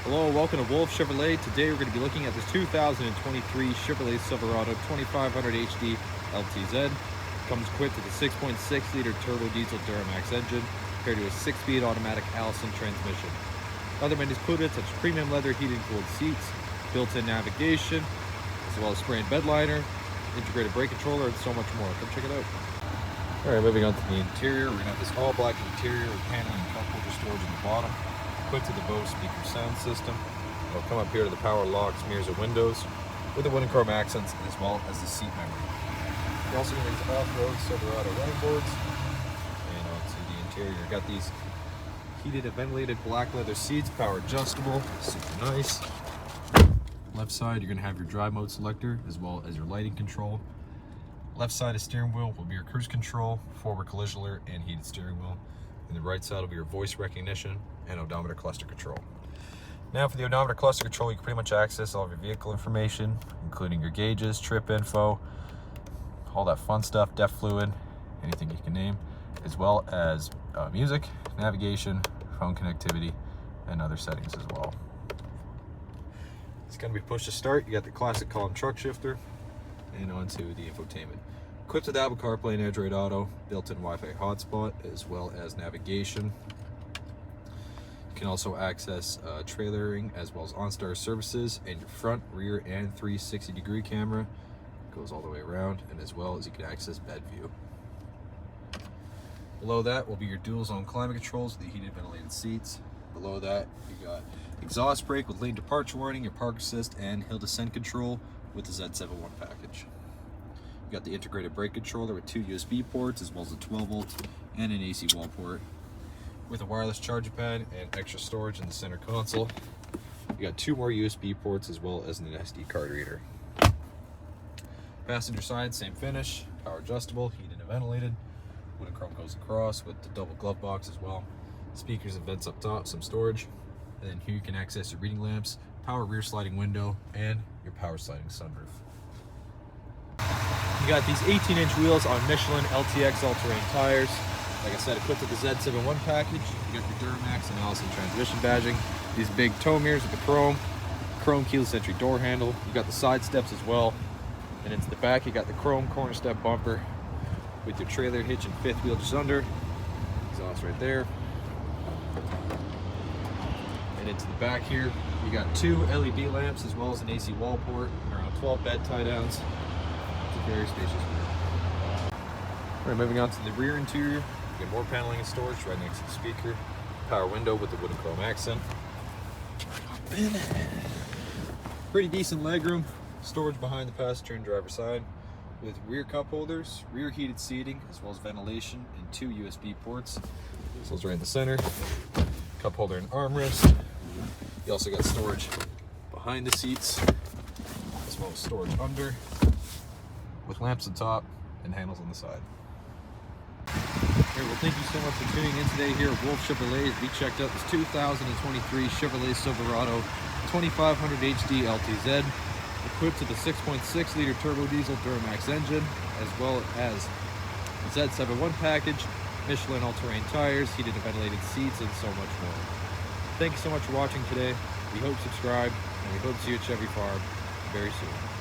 Hello, welcome to Wolfe Chevrolet. Today we're going to be looking at this 2023 Chevrolet Silverado 2500 HD LTZ. It comes equipped with a 6.6 liter turbo diesel Duramax engine paired to a 6-speed automatic Allison transmission. Other amenities included such as premium leather heated and cooled seats, built-in navigation, as well as spray and bed liner, integrated brake controller, and so much more. Come check it out. Alright, moving on to the interior. We're going to have this all black interior with paneling and cup holder storage in the bottom. Equipped with the Bose speaker sound system. It'll come up here to the power locks, mirrors, and windows with the wood and chrome accents, as well as the seat memory. You're also going to use off-road Silverado running boards. And onto the interior, you've got these heated and ventilated black leather seats, power adjustable, super nice. Left side, you're going to have your drive mode selector, as well as your lighting control. Left side of steering wheel will be your cruise control, forward collision alert, and heated steering wheel. And the right side will be your voice recognition and odometer cluster control. Now for the odometer cluster control, you can pretty much access all of your vehicle information, including your gauges, trip info, all that fun stuff, depth fluid, anything you can name, as well as music, navigation, phone connectivity, and other settings as well. It's going to be push to start. You got the classic column truck shifter, and onto the infotainment. Equipped with Apple CarPlay and Android Auto, built-in Wi-Fi hotspot, as well as navigation. You can also access trailering, as well as OnStar services, and your front, rear, and 360-degree camera. Goes all the way around, and as well as you can access bed view. Below that will be your dual-zone climate controls with the heated ventilated seats. Below that, you got exhaust brake with lane departure warning, your park assist, and hill descent control with the Z71 package. You got the integrated brake controller with 2 USB ports, as well as a 12-volt and an AC wall port, with a wireless charging pad and extra storage in the center console. You got 2 more USB ports, as well as an SD card reader. Passenger side, same finish, power adjustable, heated and ventilated. Wood and chrome goes across with the double glove box as well. Speakers and vents up top, some storage. And then here you can access your reading lamps, power rear sliding window, and your power sliding sunroof. You got these 18-inch wheels on Michelin LTX all-terrain tires. Like I said, equipped with the Z71 package. You got your Duramax and Allison transmission badging. These big tow mirrors with the chrome keyless entry door handle. You got the side steps as well. And into the back, you got the chrome corner step bumper with your trailer hitch and fifth wheel just under. Exhaust right there. And into the back here, you got 2 LED lamps, as well as an AC wall port, and around 12 bed tie downs. It's a very spacious room. All right, moving on to the rear interior. You get more paneling and storage right next to the speaker. Power window with the wood and chrome accent. Pretty decent legroom. Storage behind the passenger and driver side, with rear cup holders, rear heated seating, as well as ventilation, and 2 USB ports. So it's right in the center. Cup holder and armrest. You also got storage behind the seats, as well as storage under, with lamps on top and handles on the side. Okay, well, thank you so much for tuning in today here at Wolfe Chevrolet as we checked out this 2023 Chevrolet Silverado 2500 HD LTZ, equipped with a 6.6 liter turbo diesel Duramax engine, as well as a Z71 package, Michelin all-terrain tires, heated and ventilated seats, and so much more. Thank you so much for watching today. We hope you subscribe, and we hope to see you at Chevy Farm very soon.